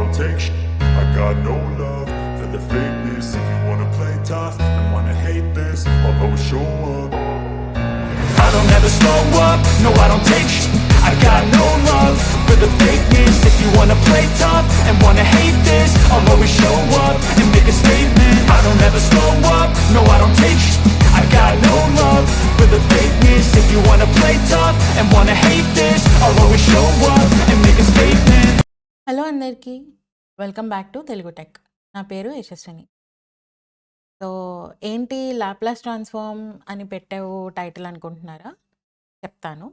don't take I got no love for the fakeness. If you wanna play tough and wanna hate this, I'll always show up. I don't ever slow up, no I don't take I got no love for the fakeness. If you wanna play tough and wanna hate this, I'll always show up and make a statement. I don't ever slow up, no I don't take I got no love for the fakeness. If you wanna play tough and wanna hate this, I'll always show up and make a statement. Hello అందరికీ, welcome back to Telugu Tech. నా పేరు Yashaswini. So ఏంటి Laplace transform అని పెట్టావు title అనుకుంటున్నారా? చెప్తాను.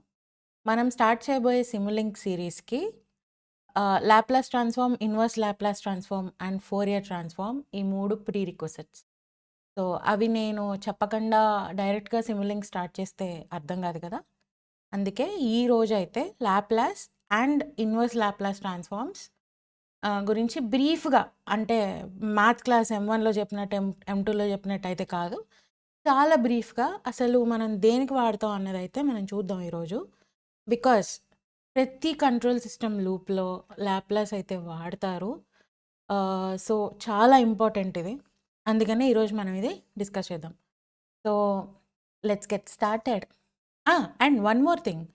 మనం start చేయబోయే సిమ్యులింక్ సిరీస్కి Laplace transform, inverse Laplace transform and Fourier transform ఈ 3 ప్రీ రిక్వెసిట్స్. సో అవి నేను చెప్పకుండా డైరెక్ట్గా సిమ్యులింక్ స్టార్ట్ చేస్తే అర్థం కాదు కదా. అందుకే ఈ రోజైతే Laplace and inverse Laplace transforms గురించి బ్రీఫ్గా, అంటే మ్యాథ్ క్లాస్ M1లో చెప్పినట్టు M2లో చెప్పినట్టు అయితే కాదు, చాలా బ్రీఫ్గా అసలు మనం దేనికి వాడతాం అన్నదైతే మనం చూద్దాం ఈరోజు. బికాస్ ప్రతి కంట్రోల్ సిస్టమ్ లూప్లో లాప్లాస్ అయితే వాడతారు. సో చాలా ఇంపార్టెంట్ ఇది. అందుకనే ఈరోజు మనం ఇది డిస్కస్ చేద్దాం. So let's get started. And one more thing,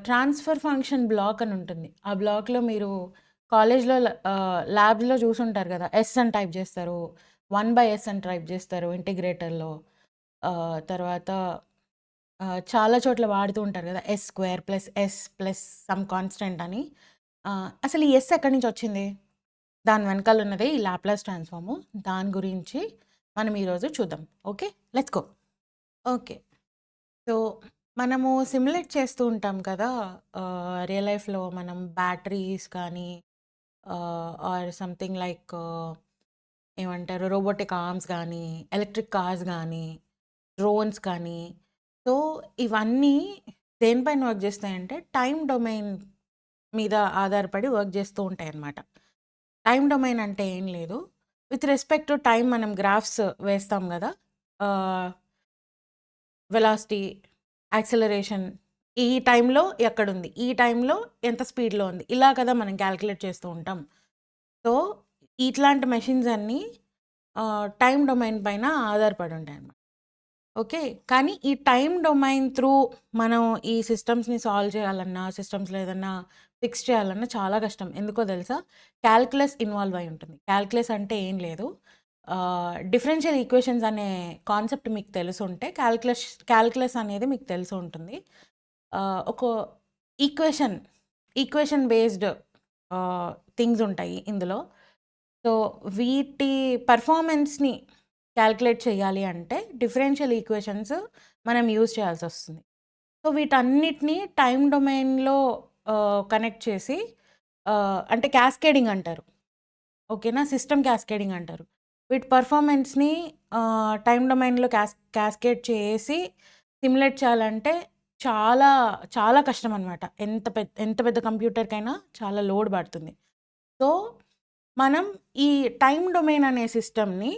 transfer function block అని ఉంటుంది. ఆ బ్లాక్లో మీరు కాలేజ్లో ల్యాబ్లో చూసుంటారు కదా, ఎస్ అని టైప్ చేస్తారు, 1/s అని టైప్ చేస్తారు ఇంటిగ్రేటర్లో. తర్వాత చాలా చోట్ల వాడుతూ ఉంటారు కదా, s² + s + సమ్ కాన్స్టెంట్ అని. అసలు ఈ ఎస్ ఎక్కడి నుంచి వచ్చింది? దాని వెనకాల ఉన్నదే ఈ లాప్లాస్ ట్రాన్స్ఫార్ము. దాని గురించి మనం ఈరోజు చూద్దాం. Okay, let's go. Okay, so మనము సిమ్యులేట్ చేస్తూ ఉంటాం కదా రియల్ లైఫ్లో. మనం బ్యాటరీస్ కానీ ఆర్ సంథింగ్ లైక్ ఏమంటారు, రోబోటిక్ ఆర్మ్స్ కానీ, ఎలక్ట్రిక్ కార్స్ కానీ, డ్రోన్స్ కానీ. సో ఇవన్నీ దేనిపైన వర్క్ చేస్తాయంటే టైం డొమైన్ మీద ఆధారపడి వర్క్ చేస్తూ ఉంటాయి అన్నమాట. టైం డొమైన్ అంటే ఏం లేదు, విత్ రెస్పెక్ట్ టు టైం మనం గ్రాఫ్స్ వేస్తాం కదా, వెలాసిటీ, యాక్సిలరేషన్, ఈ టైంలో ఎక్కడుంది, ఈ టైంలో ఎంత స్పీడ్లో ఉంది, ఇలా కదా మనం క్యాలిక్యులేట్ చేస్తూ ఉంటాం. సో ఇట్లాంటి మెషిన్స్ అన్నీ టైం డొమైన్ పైన ఆధారపడి ఉంటాయి అన్నమాట. ఓకే, కానీ ఈ టైం డొమైన్ త్రూ మనం ఈ సిస్టమ్స్ని సాల్వ్ చేయాలన్నా, సిస్టమ్స్లో ఏదన్నా ఫిక్స్ చేయాలన్నా చాలా కష్టం. ఎందుకో తెలుసా? క్యాల్కులస్ ఇన్వాల్వ్ అయి ఉంటుంది. క్యాల్కులస్ అంటే ఏం లేదు, డిఫరెన్షియల్ ఈక్వేషన్స్ అనే కాన్సెప్ట్ మీకు తెలుసుంటే క్యాల్కులస్ అనేది మీకు తెలిసి ఉంటుంది. ఒక ఈక్వేషన్ బేస్డ్ థింగ్స్ ఉంటాయి ఇందులో. సో వీటి పర్ఫార్మెన్స్ని క్యాల్కులేట్ చేయాలి అంటే డిఫరెన్షియల్ ఈక్వేషన్స్ మనం యూజ్ చేయాల్సి వస్తుంది. సో వీటన్నిటిని టైం డొమైన్లో కనెక్ట్ చేసి, అంటే క్యాస్కేడింగ్ అంటారు. ఓకేనా, సిస్టమ్ క్యాస్కేడింగ్ అంటారు. వీటి పర్ఫార్మెన్స్ని టైం డొమైన్లో క్యాస్కేడ్ చేసి సిమ్యులేట్ చేయాలంటే చాలా చాలా కష్టం అనమాట. ఎంత పెద్ద కంప్యూటర్కైనా చాలా లోడ్ పడుతుంది. సో మనం ఈ టైం డొమైన్ అనే సిస్టమ్ని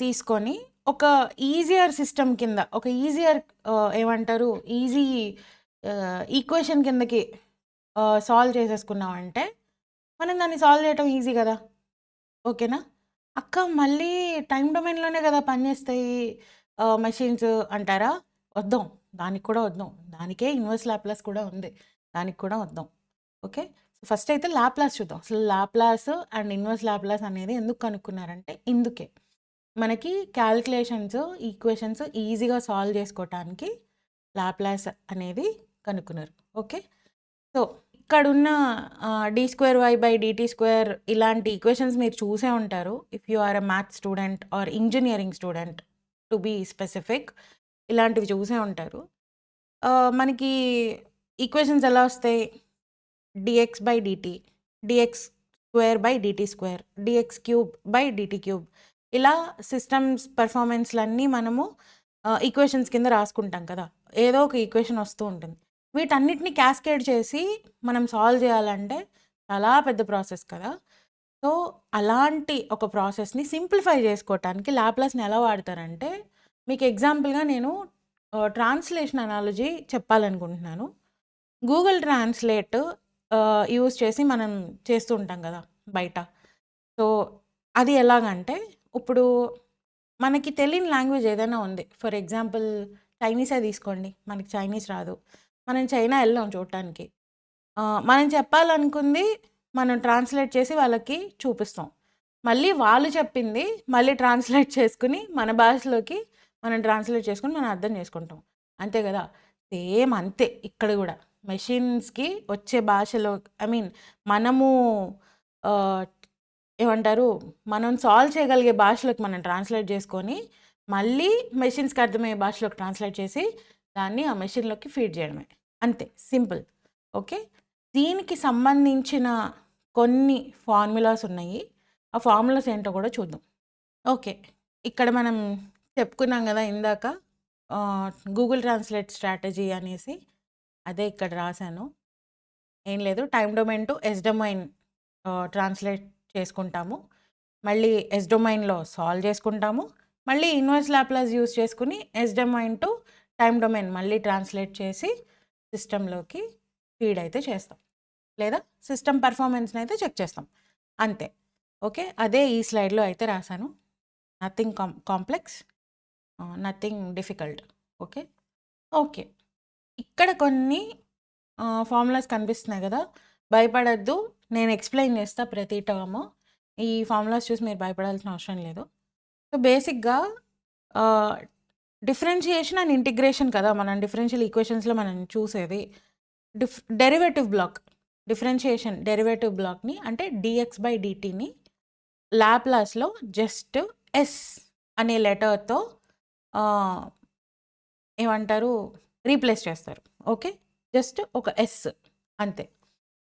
తీసుకొని ఒక ఈజియర్ సిస్టమ్ కింద, ఒక ఈజియర్ ఏమంటారు, ఈజీ ఈక్వేషన్ కిందకి సాల్వ్ చేసేసుకున్నామంటే మనం దాన్ని సాల్వ్ చేయటం ఈజీ కదా. ఓకేనా అక్క, మళ్ళీ టైం డొమైన్లోనే కదా పనిచేస్తాయి మెషిన్స్ అంటారా? వద్దాం, దానికి కూడా వద్దాం. దానికే ఇన్వర్స్ లాప్లాస్ కూడా ఉంది, దానికి కూడా వద్దాం. ఓకే, ఫస్ట్ అయితే లాప్లాస్ చూద్దాం. అసలు లాప్లాస్ అండ్ ఇన్వర్స్ లాప్లాస్ అనేది ఎందుకు కనుక్కున్నారంటే, ఇందుకే మనకి క్యాల్కులేషన్స్, ఈక్వేషన్స్ ఈజీగా సాల్వ్ చేసుకోవటానికి లాప్లాస్ అనేది కనుక్కున్నారు. ఓకే, సో ఇక్కడున్న d²y/dt² ఇలాంటి ఈక్వేషన్స్ మీరు చూసే ఉంటారు. If you are a maths student or engineering student to be specific, ఇలాంటివి చూసే ఉంటారు. మనకి ఈక్వేషన్స్ ఎలా వస్తాయి? dx/dt, dx²/dt², dx³/dt³, ఇలా సిస్టమ్స్ పర్ఫార్మెన్స్లన్నీ మనము ఈక్వేషన్స్ కింద రాసుకుంటాం కదా. ఏదో ఒక ఈక్వేషన్ వస్తూ ఉంటుంది. వీటన్నిటిని క్యాస్కేడ్ చేసి మనం సాల్వ్ చేయాలంటే చాలా పెద్ద ప్రాసెస్ కదా. సో అలాంటి ఒక ప్రాసెస్ని సింప్లిఫై చేసుకోవటానికి లాప్లాస్ని ఎలా వాడతారంటే, మీకు ఎగ్జాంపుల్గా నేను ట్రాన్స్లేషన్ అనాలజీ చెప్పాలనుకుంటున్నాను. గూగుల్ ట్రాన్స్లేట్ యూజ్ చేసి మనం చేస్తూ ఉంటాం కదా బయట. సో, అది ఎలాగంటే, ఇప్పుడు మనకి తెలియని లాంగ్వేజ్ ఏదైనా ఉంది. ఫర్ ఎగ్జాంపుల్ చైనీసే తీసుకోండి. మనకి చైనీస్ రాదు. మనం చైనా ఎళ్ళాం చూడటానికి. మనం చెప్పాలనుకుంది మనం ట్రాన్స్‌లేట్ చేసి వాళ్ళకి చూపిస్తాం. మళ్ళీ వాళ్ళు చెప్పింది మళ్ళీ ట్రాన్స్‌లేట్ చేసుకొని మన భాషలోకి మనం ట్రాన్స్‌లేట్ చేసుకొని మనం అర్థం చేసుకుంటాం. అంతే గదా! సేమ్ అంతే ఇక్కడ గూడా. మెషిన్స్‌కి వచ్చే భాషలో ఐ మీన్ మనము ఆహ్, ఏమంటారు? మనం సాల్వ్ చేయగలిగే భాషలోకి మనం ట్రాన్స్‌లేట్ చేసుకొని, మళ్ళీ మెషిన్స్‌కి అర్థమయ్యే భాషలోకి ట్రాన్స్‌లేట్ చేసి, దాన్ని ఆ మెషిన్‌లోకి ఫీడ్ చేయడమే. అంతే సింపుల్. ఓకే. దీనికి సంబంధించిన కొన్ని ఫార్ములాస్ ఉన్నాయి. ఆ ఫార్ములాస్ ఏంటో కూడా చూద్దాం. ఓకే. ఇక్కడ మనం చెప్పుకున్నాం గదా ఇందాక గూగుల్ ట్రాన్స్‌లేట్ స్ట్రాటజీ అనేసి. అదే ఇక్కడ రాసాను. ఏం లేదు time domain to S domain translate చేసుకుంటాము. మళ్ళీ ఎస్ డొమైన్‌లో సాల్వ్ చేసుకుంటాము. మళ్ళీ ఇన్వర్స్ లాప్లాస్ యూజ్ చేసుకొని S domain to time domain మళ్ళీ ట్రాన్స్‌లేట్ చేసి సిస్టమ్‌లోకి ఫీడ్ అయితే చేస్తాం. లేదా సిస్టమ్ పెర్ఫార్మెన్స్‌ని అయితే చెక్ చేస్తాం. అంతే. ఓకే. అదే ఈ స్లైడ్‌లో అయితే రాసాను. Nothing complex. Nothing difficult. Okay. Okay. ఇక్కడ కొన్ని ఫార్ములాస్ కనిపిస్తున్నాయి గదా! భయపడొద్దు. నేను ఎక్స్‌ప్లెయిన్ చేస్తా ప్రతి టర్మ్. ఈ ఫార్ములాస్ చూసి మీరు భయపడాల్సిన అవసరం లేదు. సో, బేసిక్‌గా ఆహ్, డిఫరెన్షియేషన్ అండ్ ఇంటిగ్రేషన్ కదా! మనం డిఫరెన్షియల్ ఈక్వేషన్స్‌లో మనం చూసేది. Derivative block. డిఫరెన్షియేషన్ డెరివేటివ్ బ్లాక్‌ని అంటే డీఎక్స్/డీటీని లాప్లాస్‌లో జస్ట్ ఎస్ అనే లెటర్‌తో ఆహ్, ఏమంటారు? రీప్లేస్ చేస్తారు. ఓకే. జస్ట్ ఒక ఎస్ అంతే.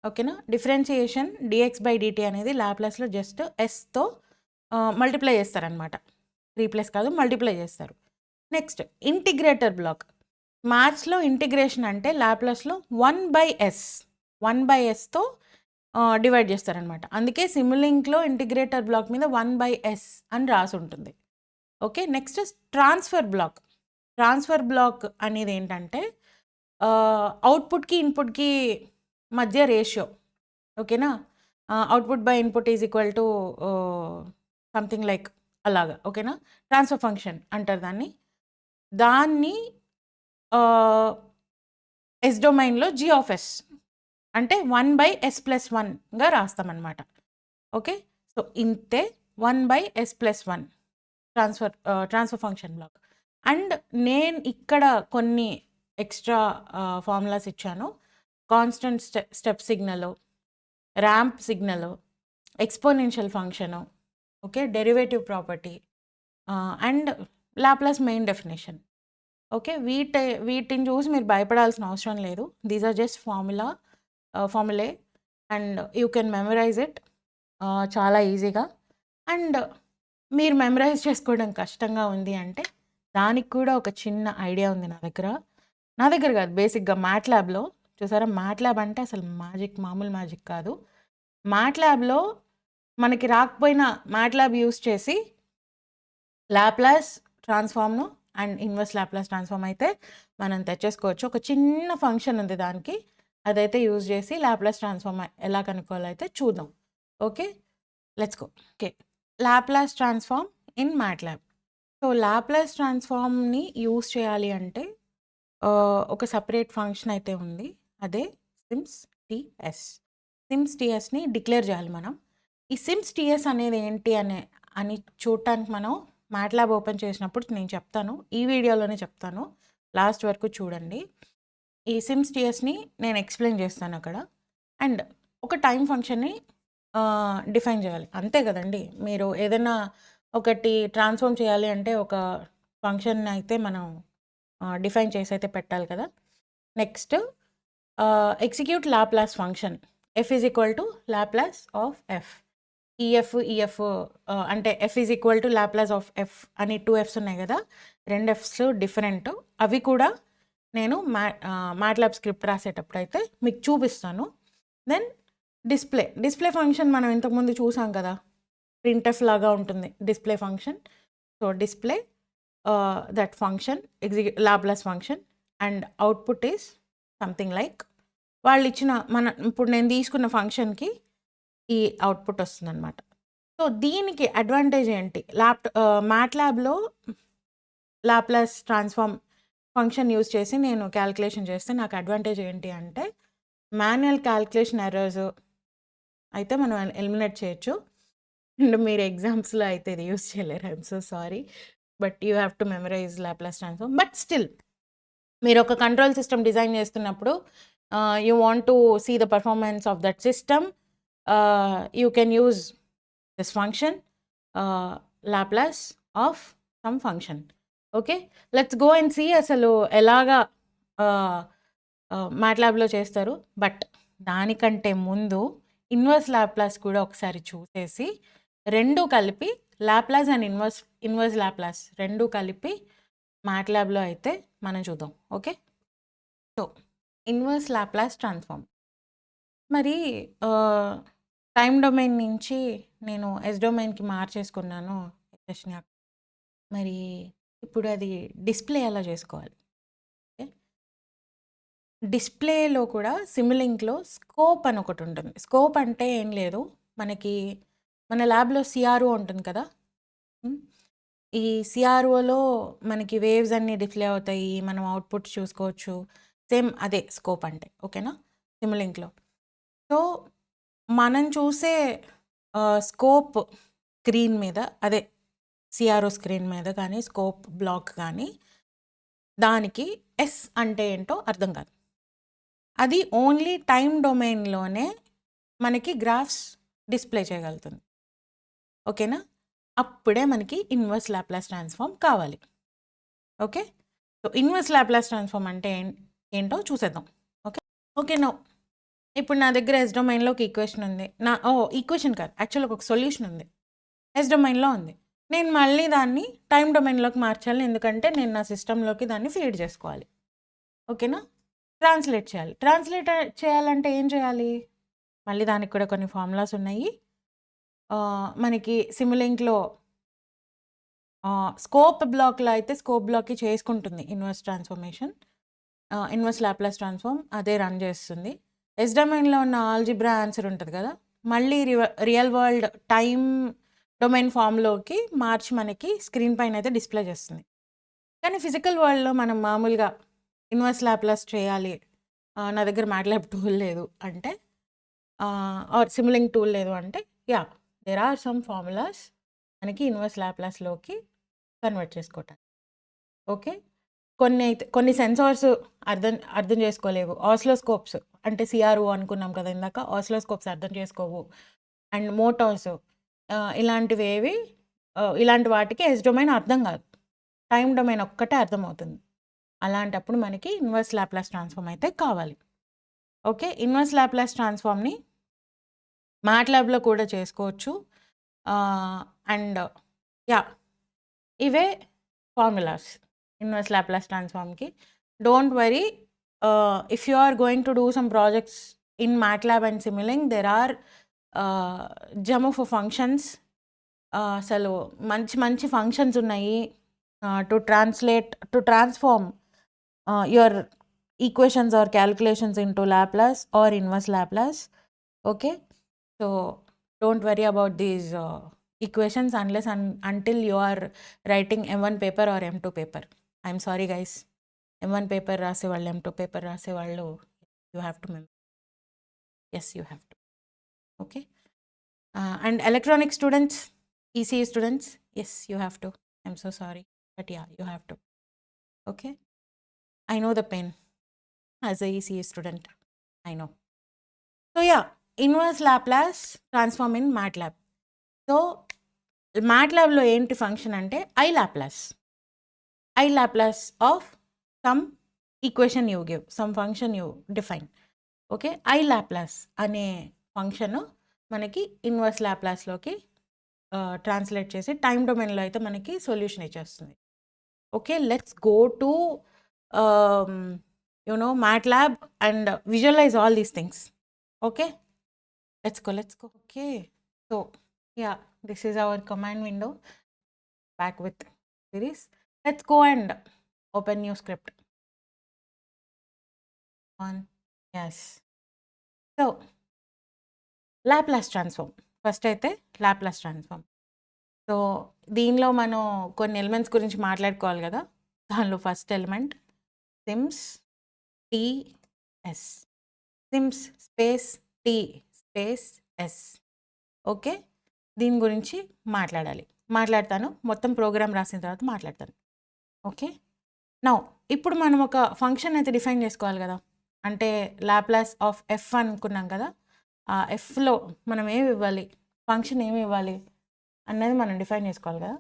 ఓకేనా? డిఫరెన్షియేషన్ డీఎక్స్/డీటీ అనేది లాప్లాస్‌లో జస్ట్ ఎస్‌తో మల్టిప్లై చేస్తారనమాట. రీప్లేస్ కాదు మల్టిప్లై చేస్తారు. Next integrator block. మ్యాథ్స్‌లో ఇంటిగ్రేషన్ అంటే లాప్లాస్‌లో 1/s 1/sతో డివైడ్ చేస్తారనమాట. అందుకే సిములింక్‌లో ఇంటిగ్రేటర్ బ్లాక్ మీద 1/s అని రాసుంటుంది. Okay. Next transfer block. Transfer block అనేది ఏంటంటే అవుట్‌పుట్‌కి, ఇన్‌పుట్‌కి మధ్య రేషియో. ఓకేనా? Output by input is equal to something like అలాగా. ఓకేనా? ట్రాన్స్‌ఫర్ ఫంక్షన్ అంటారు దాన్ని. దాన్ని ఆహ్, ఎస్ డొమైన్‌లో జీ ఆఫ్ ఎస్ అంటే 1/s+1గా రాస్తామనమాట. ఓకే. సో, ఇంతే 1/s+1 transfer function black. And నేను ఇక్కడ కొన్ని ఎక్స్‌ట్రా ఫార్ములాస్ ఇచ్చాను. Constant step signal, ramp signal, exponential function, okay. Derivative property and Laplace main definition. Okay. వీటిని చూసి మీరు భయపడాల్సిన అవసరం లేదు. These are just formulae and you can memorize it చాలా ఈజీగా. అండ్ మీరు మెమరైజ్ చేసుకోవడం కష్టంగా ఉంది అంటే, దానికి కూడా ఒక చిన్న ఐడియా ఉంది నా దగ్గర. నా దగ్గర కాదు బేసిక్‌గా మ్యాట్లాబ్‌లో చూసారా? మ్యాట్లాబ్ అంటే అసలు మ్యాజిక్ మామూలు మ్యాజిక్ కాదు. మ్యాట్లాబ్‌లో మనకి రాకపోయినా మ్యాట్లాబ్ యూజ్ చేసి లాప్లాస్ ట్రాన్స్‌ఫార్మ్‌ను అండ్ ఇన్వర్స్ లాప్లాస్ ట్రాన్స్‌ఫార్మ్ అయితే మనం తెచ్చేసుకోవచ్చు. ఒక చిన్న ఫంక్షన్ ఉంది దానికి. అదైతే యూజ్ చేసి లాప్లాస్ ట్రాన్స్‌ఫార్మ్ ఎలా కనుక్కోవాలో అయితే చూద్దాం. Okay. Let's go. Okay. Laplace transform in MATLAB. So, Laplace ట్రాన్స్‌ఫార్మ్‌ని యూజ్ చేయాలి అంటే ఒక సెపరేట్ ఫంక్షన్ అయితే ఉంది. అదే సిమ్స్ టీఎస్. సిమ్స్ టీఎస్‌ని డిక్లేర్ చేయాలి మనం. ఈ సిమ్స్ టీఎస్ అనేది ఏంటి అని చూడటానికి మనం మ్యాట్లాబ్ ఓపెన్ చేసినప్పుడు నేను చెప్తాను. ఈ వీడియోలోనే చెప్తాను. లాస్ట్ వరకు చూడండి. ఈ సిమ్స్ టీఎస్‌ని నేను ఎక్స్‌ప్లెయిన్ చేస్తాను అక్కడ. అండ్ ఒక టైమ్ ఫంక్షన్‌ని డిఫైన్ చేయాలి. అంతే కదండీ! మీరు ఏదైనా ఒకటి ట్రాన్స్‌ఫార్మ్ చేయాలి అంటే ఒక ఫంక్షన్‌ని అయితే మనం డిఫైన్ చేసి అయితే పెట్టాలి కదా! Next execute Laplace function. F is equal to Laplace of F. EF అంటే F is equal to Laplace of F అని 2 ఎఫ్స్ ఉన్నాయి కదా! 2 ఎఫ్స్ డిఫరెంట్. అవి కూడా నేను మ్యాట్లాబ్ స్క్రిప్ట్ రాసేటప్పుడు అయితే మీకు చూపిస్తాను. దెన్ డిస్ప్లే ఫంక్షన్ మనం ఇంతకుముందు చూసాం కదా! ప్రింట్ఎఫ్ లాగా ఉంటుంది display function. So, display that function, laplace function, and output is something like వాళ్ళు ఇచ్చిన ఇప్పుడు నేను తీసుకున్న ఫంక్షన్కి ఈ అవుట్పుట్ వస్తుందన్నమాట. సో దీనికి అడ్వాంటేజ్ ఏంటి? మ్యాట్లాబ్లో లాప్లాస్ ట్రాన్స్ఫార్మ్ ఫంక్షన్ యూజ్ చేసి నేను క్యాలిక్యులేషన్ చేస్తే నాకు అడ్వాంటేజ్ ఏంటి అంటే మాన్యువల్ క్యాలిక్యులేషన్ ఎర్రర్స్ అయితే మనం ఎలిమినేట్ చేయొచ్చు. అండ్ మీరు ఎగ్జామ్స్లో అయితే ఇది యూజ్ చేయలేరు. I'm so sorry, but you have to memorize Laplace transform. But still మీరు ఒక కంట్రోల్ సిస్టమ్ డిజైన్ చేస్తున్నప్పుడు you want to see the performance of that system, you can use this function Laplace of some function. Okay, let's go and see అసలు ఎలాగా మ్యాట్లాబ్లో చేస్తారు. But దానికంటే ముందు inverse Laplace కూడా ఒకసారి చూసేసి రెండు కలిపి లాప్లాస్ అండ్ ఇన్వర్స్ లాప్లాస్ రెండు కలిపి మ్యాట్లాబ్లో అయితే మనం చూద్దాం. Okay, so inverse Laplace transform మరి టైం డొమైన్ నుంచి నేను ఎస్ డొమైన్కి మార్చేసుకున్నాను. మరి ఇప్పుడు అది డిస్ప్లే ఎలా చేసుకోవాలి? డిస్ప్లేలో కూడా సిమ్యులింక్లో స్కోప్ అని ఒకటి ఉంటుంది. స్కోప్ అంటే ఏం లేదు, మనకి మన ల్యాబ్లో సిఆర్ఓ ఉంటుంది కదా, ఈ సిఆర్ఓలో మనకి వేవ్స్ అన్నీ డిస్ప్లే అవుతాయి, మనం అవుట్పుట్ చూసుకోవచ్చు. సేమ్ అదే స్కోప్ అంటే, ఓకేనా, సిమ్యులింక్లో. సో మనం చూసే స్కోప్ స్క్రీన్ మీద, అదే సిఆర్ఓ స్క్రీన్ మీద కానీ స్కోప్ బ్లాక్ కానీ దానికి ఎస్ అంటే ఏంటో అర్థం కాదు. అది ఓన్లీ టైం డొమైన్లోనే మనకి గ్రాఫ్స్ డిస్ప్లే చేయగలుగుతుంది. ఓకేనా, అప్పుడే మనకి ఇన్వర్స్ లాప్లాస్ ట్రాన్స్ఫార్మ్ కావాలి. Okay, so inverse Laplace transform అంటే ఏంటో చూసేద్దాం. ఓకే ఓకే నో ఇప్పుడు నా దగ్గర ఎస్ డొమైన్లో ఒక ఈక్వేషన్ ఉంది. ఈక్వేషన్ కాదు, యాక్చువల్గా ఒక సొల్యూషన్ ఉంది, ఎస్ డొమైన్లో ఉంది. నేను మళ్ళీ దాన్ని టైం డొమైన్లోకి మార్చాలి, ఎందుకంటే నేను నా సిస్టంలోకి దాన్ని ఫీడ్ చేసుకోవాలి. ఓకేనా, ట్రాన్స్లేట్ చేయాలి. ట్రాన్స్లేట్ చేయాలంటే ఏం చేయాలి? మళ్ళీ దానికి కూడా కొన్ని ఫార్ములాస్ ఉన్నాయి. మనకి సిమ్యులింక్లో స్కోప్ బ్లాక్లో అయితే స్కోప్ బ్లాక్కి చేసుకుంటుంది inverse transformation, inverse Laplace transform అదే రన్ చేస్తుంది. ఎస్ డొమైన్లో ఉన్న ఆల్జిబ్రా ఆన్సర్ ఉంటుంది కదా, మళ్ళీ రియల్ వరల్డ్ టైం డొమైన్ ఫామ్లోకి మార్చి మనకి స్క్రీన్ పైన అయితే డిస్ప్లే చేస్తుంది. కానీ ఫిజికల్ వరల్డ్లో మనం మామూలుగా ఇన్వర్స్ లాప్లాస్ చేయాలి, నా దగ్గర మ్యాట్లాబ్ టూల్ లేదు అంటే, ఆర్ సిమ్యులింక్ టూల్ లేదు అంటే, ya there are some formulas మనకి ఇన్వర్స్ లాప్లాస్లోకి కన్వర్ట్ చేసుకోవటానికి. ఓకే, కొన్ని సెన్సార్స్ అర్థం చేసుకోలేవు, ఆసిలోస్కోప్స్ అంటే సిఆర్ఓ అనుకున్నాం కదా ఇందాక, ఆసిలోస్కోప్స్ అర్థం చేసుకోవు, అండ్ మోటార్స్ ఇలాంటివి ఇలాంటి వాటికి ఎస్ డొమైన్ అర్థం కాదు, టైం డొమైన్ ఒక్కటే అర్థమవుతుంది. అలాంటప్పుడు మనకి ఇన్వర్స్ లాప్లాస్ ట్రాన్స్ఫార్మ్ అయితే కావాలి. ఓకే, ఇన్వర్స్ లాప్లాస్ ట్రాన్స్ఫార్మ్ని మ్యాట్లాబ్లో కూడా చేసుకోవచ్చు. అండ్ యా ఇవే ఫార్ములాస్ ఇన్వర్స్ లాప్లాస్ ట్రాన్స్ఫార్మ్కి. Don't worry, if you are going to do some projects in MATLAB and Simulink, there are gem of functions. అసలు మంచి మంచి ఫంక్షన్స్ ఉన్నాయి to transform your equations or calculations into Laplace or inverse Laplace. Okay, so don't worry about these equations unless until you are writing M1 paper or M2 paper. I'm sorry guys, M1 paper rase vallu, M2 paper rase vallu, you have to remember. Yes, you have to. Okay, and electronic students, ECE students, yes, you have to. I'm so sorry, but yeah, you have to. Okay, I know the pain as a ECE student, I know. So yeah, inverse Laplace transform in MATLAB. So MATLABలో ఏంటి function అంటే I Laplace of some equation you give, some function you define. Okay, I Laplace అనే function మనకి inverse లాప్లాస్లోకి translate చేసి time డొమైన్లో అయితే మనకి solution ఇచ్చేస్తుంది. Okay, let's go to MATLAB and visualize all these things. Okay, let's go. Okay, so yeah, this is our command window. Back with series. Let's go and open new script. Yes, so Laplace transform first అయితే Laplace transform. So దీనిలో మనం కొన్ని elements గురించి మాట్లాడుకోవాలి కదా. దానిలో first element syms TS. Syms space t space s. Okay, దీని గురించి మాట్లాడతాను. మొత్తం ప్రోగ్రామ్ రాసిన తర్వాత మాట్లాడతాను. ఓకే, నౌ ఇప్పుడు మనం ఒక ఫంక్షన్ అయితే డిఫైన్ చేసుకోవాలి కదా. అంటే లాప్లాస్ ఆఫ్ ఎఫ్ అనుకున్నాం కదా. ఆ ఎఫ్లో మనం ఏమి ఇవ్వాలి, ఫంక్షన్ ఏమి ఇవ్వాలి అన్నది మనం డిఫైన్ చేసుకోవాలి కదా.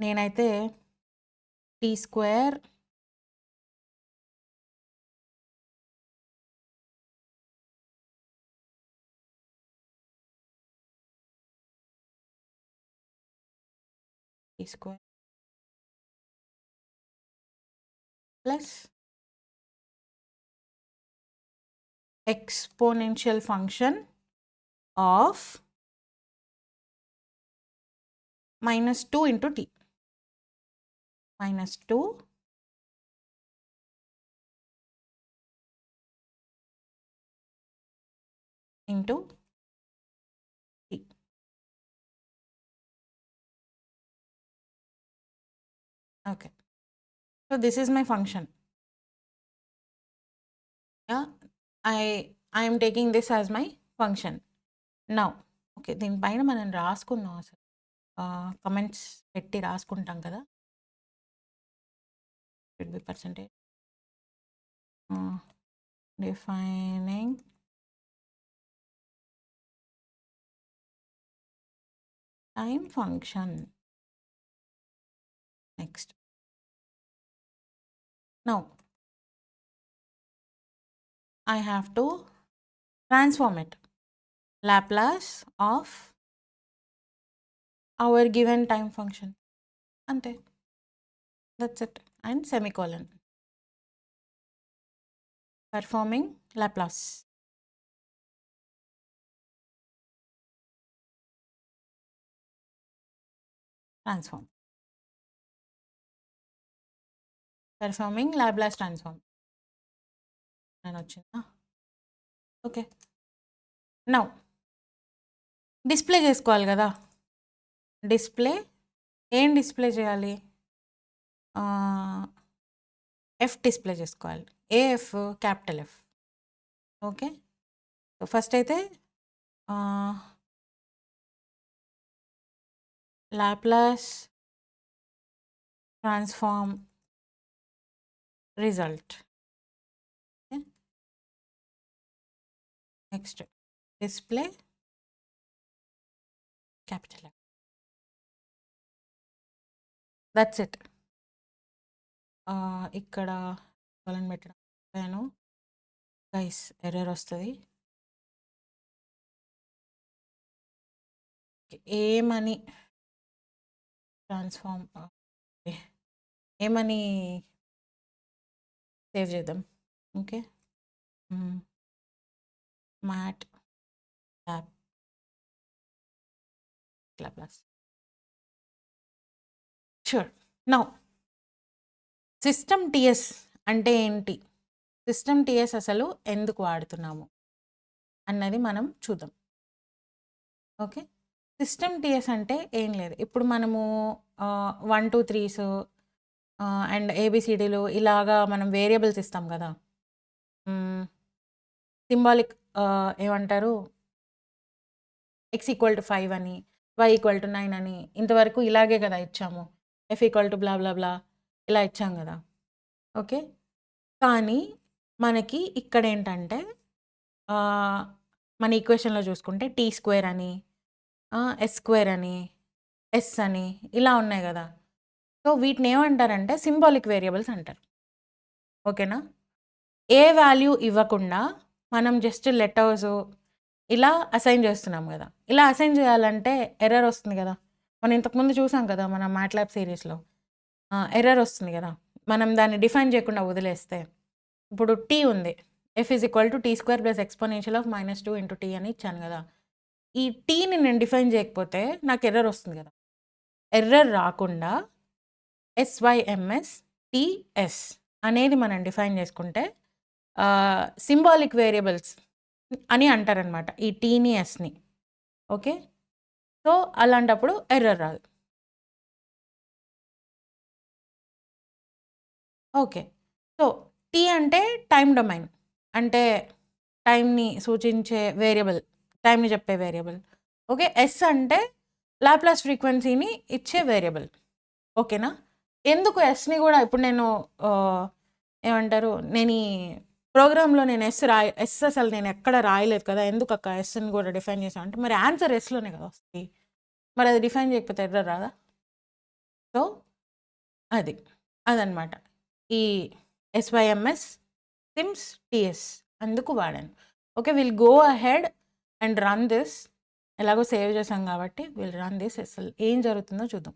నేనైతే t square plus exponential function of -2 into t. -2 into t. Okay, so this is my function. Yeah, I am taking this as my function. Now, okay, దీనిపైన మనం రాసుకున్నాం అసలు కమెంట్స్ పెట్టి రాసుకుంటాం కదా. should be percentage defining time function. Next, now I have to transform it. Laplace of our given time function. Ante. That's it. And semicolon. Performing Laplace. Transform. Performing Laplace transform. Okay. Now, display చేసుకోవాలి కదా. Display ఏం display చేయాలి, F display చేసుకోవాలి. AF capital F. Okay, so first అయితే Laplace transform result. Next display capital F. That's it. ఇక్కడ colon పెట్టడం guys error వస్తుంది. ఏమని ట్రాన్స్ఫార్మ్ ఏమని సేవ్ చేద్దాం. Okay, MATLAB Laplace. Sure. Now system t s అంటే ఏంటి, సిస్టమ్ టిఎస్ అసలు ఎందుకు వాడుతున్నాము అన్నది మనం చూద్దాం. ఓకే, సిస్టమ్ టిఎస్ అంటే ఏం లేదు. ఇప్పుడు మనము 1 2 3s అండ్ ఏబిసిడీలు ఇలాగా మనం వేరియబుల్స్ ఇస్తాం కదా. సింబాలిక్ ఏమంటారు, x = 5 అని, y = 9 అని, ఇంతవరకు ఇలాగే కదా ఇచ్చాము. f = బ్లా బ్లా బ్లా ఇలా ఇచ్చాం కదా. ఓకే, కానీ మనకి ఇక్కడ ఏంటంటే మన ఈక్వేషన్లో చూసుకుంటే t² అని, s² అని, s అని ఇలా ఉన్నాయి కదా. సో వీటిని ఏమంటారంటే సింబాలిక్ వేరియబుల్స్ అంటారు. ఓకేనా, ఏ వాల్యూ ఇవ్వకుండా మనం జస్ట్ లెటర్స్ ఇలా అసైన్ చేస్తున్నాం కదా. ఇలా అసైన్ చేయాలంటే ఎర్రర్ వస్తుంది కదా. మనం ఇంతకుముందు చూసాం కదా మన మ్యాట్లాబ్ సిరీస్లో, ఎర్రర్ వస్తుంది కదా మనం దాన్ని డిఫైన్ చేయకుండా వదిలేస్తే. ఇప్పుడు టీ ఉంది, f = t² + exponential of -2 into t అని ఇచ్చాను కదా. ఈ టీని నేను డిఫైన్ చేయకపోతే నాకు ఎర్రర్ వస్తుంది కదా. ఎర్రర్ రాకుండా SYMS TS అనేది మనం డిఫైన్ చేసుకుంటే సింబాలిక్ వేరియబుల్స్ అని అంటారనమాట ఈ టీని ఎస్ని. ఓకే, సో అలాంటప్పుడు ఎర్రర్ రాదు. ఓకే, సో టీ అంటే టైం డొమైన్, అంటే టైంని సూచించే వేరియబుల్, టైంని చెప్పే వేరియబుల్. ఓకే, ఎస్ అంటే లాప్లాస్ ఫ్రీక్వెన్సీని ఇచ్చే వేరియబుల్. ఓకేనా? ఎందుకు ఎస్ని కూడా ఇప్పుడు నేను ఏమంటారు, నేను ఈ ప్రోగ్రాంలో నేను ఎస్ అసలు నేను ఎక్కడ రాయలేదు కదా, ఎందుకు అక్క ఎస్ని కూడా డిఫైన్ చేసాను అంటే, మరి ఆన్సర్ ఎస్లోనే కదా వస్తుంది, మరి అది డిఫైన్ చేయకపోతే ఎర్రర్ రాదా? సో అదనమాట ఈ ఎస్వైఎంఎస్ సిమ్స్ టిఎస్ అందుకు వాడాను. Okay, will go ahead and run this. ఎలాగో సేవ్ చేసాం కాబట్టి విల్ రన్ దిస్. అసలు ఏం జరుగుతుందో చూద్దాం.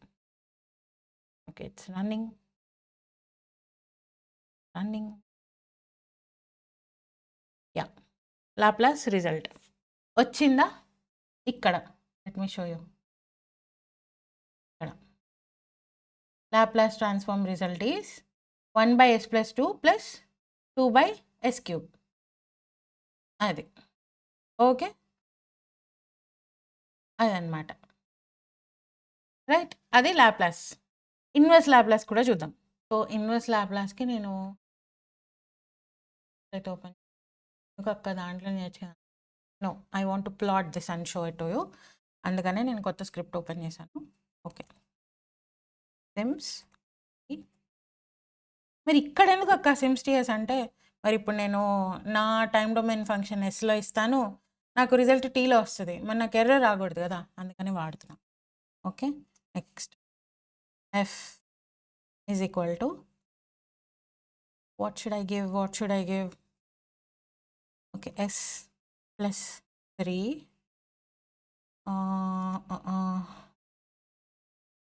Okay, it's running. Yeah, Laplace result వచ్చిందా? ఇక్కడ లెట్ మీ షో యూ. ఇక్కడ Laplace transform result is 1/s + 2 + 2/s³. అది ఓకే, అదనమాట. రైట్, అది లాప్లాస్. ఇన్వర్స్ లాప్లాస్ కూడా చూద్దాం. సో ఇన్వర్స్ లాప్లాస్కి నేను ఓపెన్ అక్క దాంట్లో నేర్చుకున్నాను. No, I want to plot this and show it to you. అందుకనే నేను కొత్త స్క్రిప్ట్ ఓపెన్ చేశాను. Okay, syms. మరి ఇక్కడ ఎందుకు అక్క సిమ్స్ టిఎస్ అంటే, మరి ఇప్పుడు నేను నా టైం డొమైన్ ఫంక్షన్ ఎస్లో ఇస్తాను, నాకు రిజల్ట్ టీలో వస్తుంది, మరి నాకు ఎర్రర్ రాకూడదు కదా, అందుకని వాడుతున్నాను. Okay, next F is equal to what should I give? Okay, s + 3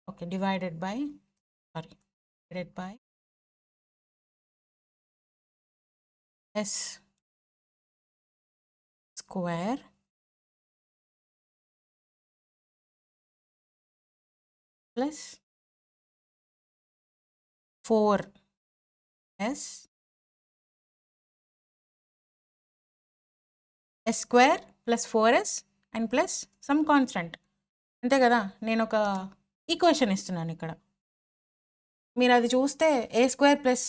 okay, divided by s square plus 4s square plus 4s and plus some constant. అంతే కదా, నేను ఒక ఈక్వేషన్ ఇస్తున్నాను ఇక్కడ. మీరు అది చూస్తే a² +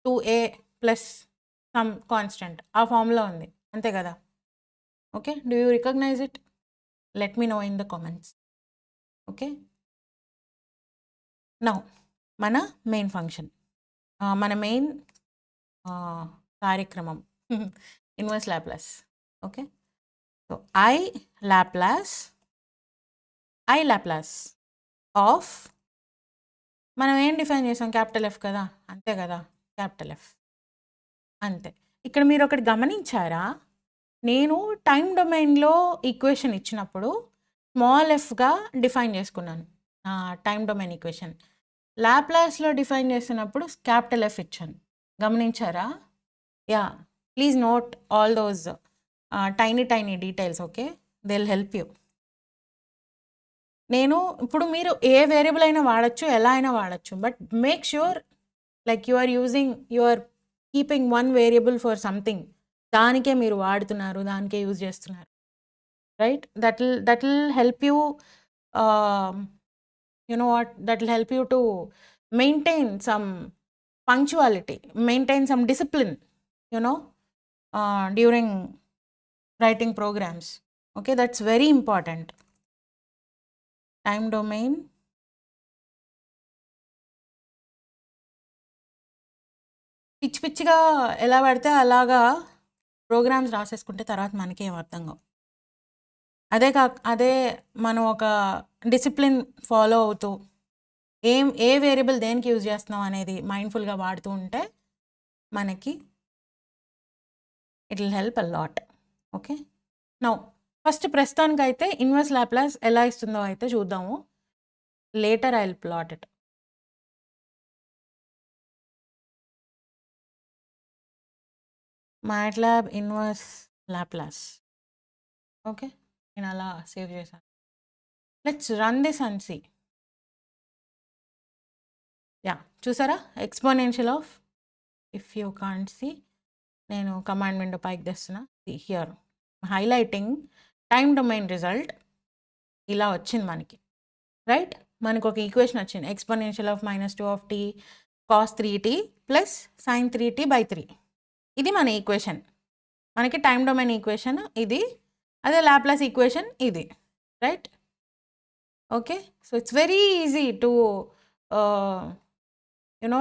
2a + some constant ఆ ఫామ్లో ఉంది, అంతే కదా. Okay, do you recognize it? Let me know in the comments. Okay, now మన మెయిన్ ఫంక్షన్, మన మెయిన్ కార్యక్రమం inverse Laplace. Okay, so I Laplace of, మనం ఏం డిఫైన్ చేసాం, క్యాపిటల్ ఎఫ్ కదా, అంతే కదా, క్యాపిటల్ ఎఫ్ అంతే. ఇక్కడ మీరు ఒకటి గమనించారా, నేను టైం డొమైన్లో ఈక్వేషన్ ఇచ్చినప్పుడు స్మాల్ ఎఫ్గా డిఫైన్ చేసుకున్నాను టైం డొమైన్ ఈక్వేషన్. లాప్లాస్లో డిఫైన్ చేసినప్పుడు క్యాపిటల్ ఎఫ్ ఇచ్చాను, గమనించారా? Yeah, please note all those tiny details. Okay, they will help you. నేను ఇప్పుడు మీరు ఏ వేరియబుల్ అయినా వాడచ్చు, ఎలా అయినా వాడచ్చు, but make sure like you are keeping one variable for something, దానికే మీరు వాడుతున్నారు, దానికే యూజ్ చేస్తున్నారు, right? That will help you, you know what, that will help you to maintain some punctuality, maintain some discipline, during writing programs. Okay, that's very important. Time domain పిచ్చిగా ఎలా పడితే అలాగా programmes రాసేసుకుంటే తర్వాత మనకి ఏం అర్థం కావు. అదే మనం ఒక డిసిప్లిన్ ఫాలో అవుతూ ఏ వేరియబుల్ దేనికి యూజ్ చేస్తున్నాం అనేది మైండ్ఫుల్గా వాడుతూ ఉంటే మనకి it will help a lot. Okay, now first ప్రస్తుతానికి అయితే ఇన్వర్స్ లాప్లాస్ ఎలా ఇస్తుందో అయితే చూద్దాము. Later I will plot it. MATLAB inverse Laplace. Okay, నేను అలా సేవ్ చేశాను. Let's run this and see. Yeah, చూసారా, exponential of, if you can't see, నేను కమాండ్ విండో పైకి తెస్తున్నా. Here highlighting time domain result ఇలా వచ్చింది మనకి, రైట్? మనకు ఒక ఈక్వేషన్ వచ్చింది, exponential of -2 of t cos 3t plus sin 3t/3. ఇది మన ఈక్వేషన్, మనకి టైమ్ డొమైన్ ఈక్వేషన్ ఇది. అదే లాప్లాస్ ఈక్వేషన్ ఇది, right? Okay, so it's very easy to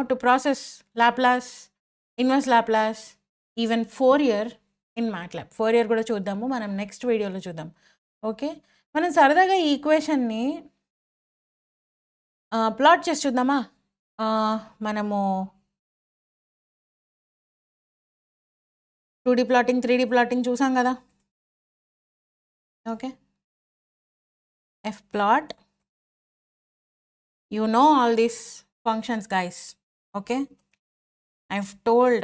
to process Laplace, inverse Laplace, even Fourier in MATLAB. Fourier కూడా చూద్దాము మనం next వీడియోలో చూద్దాం. ఓకే, మనం సరదాగా ఈ ఈక్వేషన్ని ప్లాట్ చేసి చూద్దామా? మనము 2D ప్లాటింగ్, 3D ప్లాటింగ్ చూసాం కదా. Okay, F plot, you know all these functions guys. Okay, I've told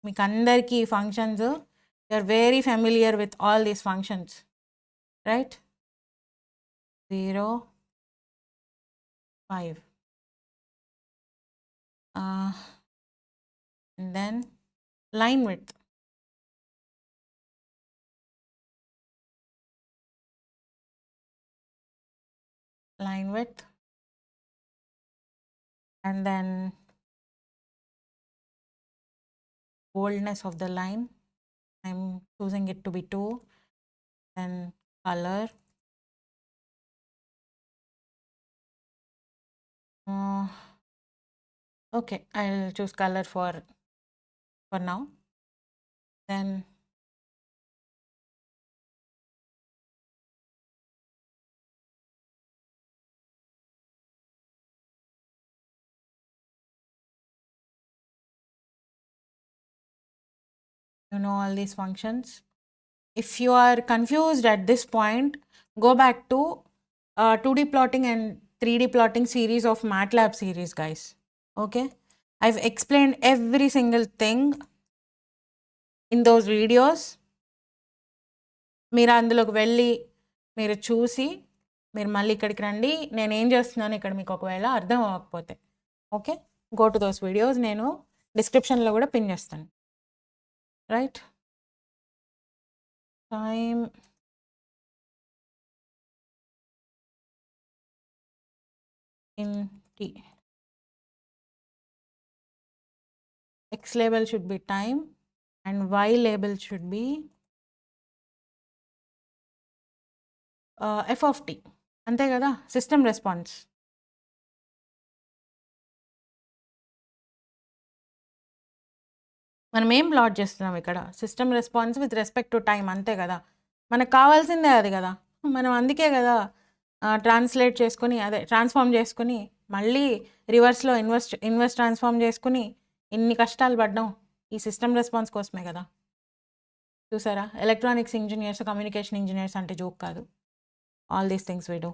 మీకు అందరికీ functions, you're very familiar with all these functions, right? 0, 5 and then line width, and then boldness of the line, I'm choosing it to be 2, then color, okay, I'll choose color for now. Then you know all these functions. If you are confused at this point, go back to 2D plotting and 3D plotting series of MATLAB series guys. Okay, I've explained every single thing in those videos. మీరు అందులోకి వెళ్ళి మీరు చూసి మీరు మళ్ళీ ఇక్కడికి రండి. నేను ఏం చేస్తున్నాను ఇక్కడ మీకు ఒకవేళ అర్థం అవ్వకపోతే, okay, go to those videos, నేను డిస్క్రిప్షన్లో కూడా పిన్ చేస్తాను, right? Time in t, x label should be time and y label should be f of t, అంతే కదా? System response. మనం ఏం ప్లాట్ చేస్తున్నాం ఇక్కడ? System response with respect to time, అంతే కదా? మనకు కావాల్సిందే అది కదా. మనం అందుకే కదా ట్రాన్స్లేట్ చేసుకుని, అదే ట్రాన్స్ఫార్మ్ చేసుకుని, మళ్ళీ రివర్స్లో ఇన్వర్స్ ట్రాన్స్ఫార్మ్ చేసుకుని ఇన్ని కష్టాలు పడ్డాం ఈ సిస్టమ్ రెస్పాన్స్ కోసమే కదా. చూసారా, ఎలక్ట్రానిక్స్ ఇంజనీర్స్, కమ్యూనికేషన్ ఇంజనీర్స్ అంటే జోక్ కాదు. All these things we do.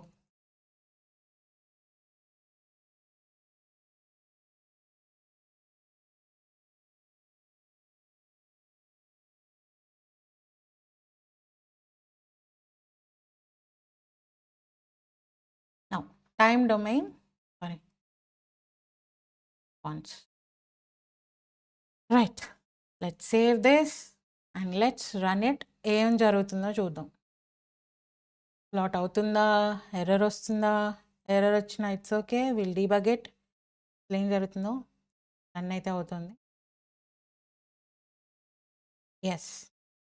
Now, time domain, response. Right, let's save this and let's run it. ఏం జరుగుతుందో చూద్దాం. ప్లాట్ అవుతుందా, ఎర్రర్ వస్తుందా? ఎర్రర్ వచ్చినా it's okay, will debug it. ఏం జరుగుతుందో రన్ అయితే అవుతుంది. ఎస్,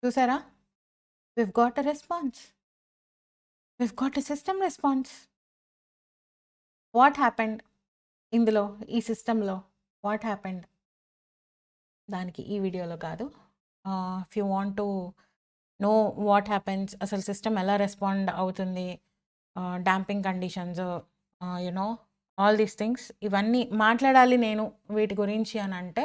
చూసారా, we've got a response. We've got a system response. What happened ఇందులో, ఈ సిస్టంలో వాట్ హ్యాపెండ్? దానికి ఈ వీడియోలో కాదు. If you want to know what happens, అసలు సిస్టమ్ ఎలా రెస్పాండ్ అవుతుంది, damping conditions, you know all these things, ఇవన్నీ మాట్లాడాలి నేను వీటి గురించి అని అంటే,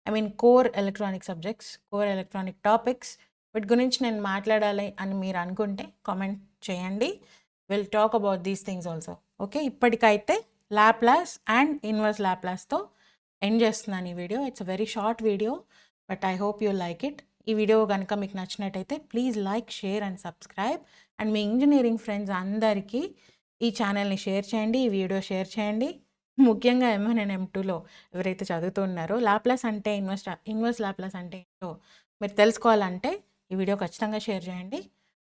I mean core electronic subjects, core electronic topics, వీటి గురించి నేను మాట్లాడాలి అని మీరు అనుకుంటే కామెంట్ చేయండి. Will talk about these things also. Okay, ఇప్పటికైతే లాప్లాస్ అండ్ ఇన్వర్స్ లాప్లాస్తో ఎండ్ చేస్తున్నాను ఈ video. It's a very short video, but I hope you like it. ఈ వీడియో కనుక మీకు నచ్చినట్టయితే please like, share and subscribe. And me engineering friends అందరికీ ఈ ఛానల్ని షేర్ చేయండి, ఈ వీడియో షేర్ చేయండి. ముఖ్యంగా MN and M2లో ఎవరైతే చదువుతున్నారో లాప్లాస్ అంటే ఇన్వర్స్ లాప్లాస్ అంటే ఏంటో మీరు తెలుసుకోవాలంటే ఈ వీడియో ఖచ్చితంగా షేర్ చేయండి.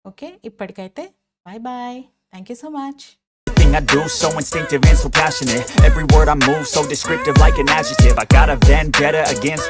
ఓకే, ఇప్పటికైతే bye bye. Thank you so much. Everything I do so instinctive and so passionate. Every word I move so descriptive like an adjective. I got a vendetta against